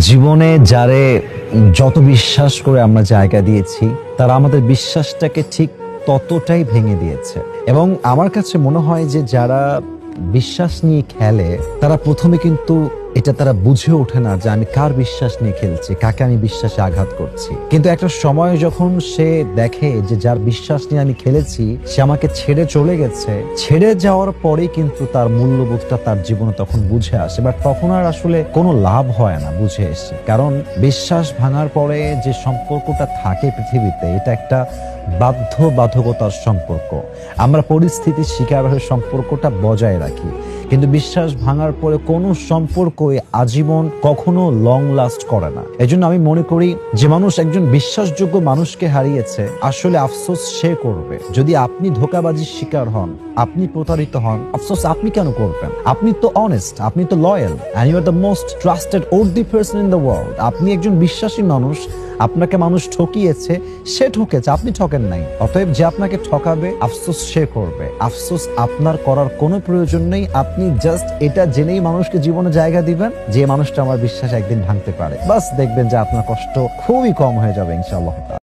জীবনে যারে যত বিশ্বাস করে আমরা জায়গা দিয়েছি তারা আমাদের বিশ্বাসটাকে ঠিক ততটাই ভেঙে দিয়েছে। এবং আমার কাছে মনে হয় যে যারা বিশ্বাস নিয়ে খেলে তারা প্রথমে কিন্তু এটা তারা বুঝে ওঠে না যে আমি কার বিশ্বাস নিয়ে খেলছি, কাকে আমি বিশ্বাসে আঘাত করছি। কিন্তু একটা সময় যখন সে দেখে যে যার বিশ্বাস নিয়ে আমি খেলেছি সে আমাকে ছেড়ে চলে গেছে, ছেড়ে যাওয়ার পরে কিন্তু তার মূল্যবোধটা তার জীবনে তখন বুঝে আসে। বাট তখন আর আসলে কোনো লাভ হয় না বুঝে এসে, কারণ বিশ্বাস ভাঙার পরে যে সম্পর্কটা থাকে পৃথিবীতে এটা একটা বাধ্যবাধকতার সম্পর্ক। আমরা পরিস্থিতির শিকার হয়ে সম্পর্কটা বজায় রাখি, কিন্তু বিশ্বাস ভাঙার পরে কোনো সম্পর্কই আজীবন কখনো লং লাস্ট করে না। এজন্য আমি মনে করি যে মানুষ একজন বিশ্বাসযোগ্য মানুষকে হারিয়েছে আসলে আফসোস সে করবে। যদি আপনি ধোঁকাবাজির শিকার হন, আপনি প্রতারিত হন, আফসোস আপনি কেন করবেন? আপনি তো অনেস্ট, আপনি তো loyal, and you are the most trusted worthy person in the world. আপনি একজন বিশ্বাসী মানুষ, আপনাকে মানুষ ঠকিয়েছে, সে ঠকেছে, আপনি ঠকেন নাই। অতএব যে আপনাকে ঠকাবে আফসোস সে করবে। আফসোস আপনার করার কোনো প্রয়োজন নেই। আপনি জাস্ট এটা জেনেই মানুষকে জীবনে জায়গা দিবেন যে মানুষটা আমার বিশ্বাস একদিন ভাঙতে পারে। বাস দেখবেন যে আপনার কষ্ট খুবই কম হয়ে যাবে ইনশাআল্লাহ।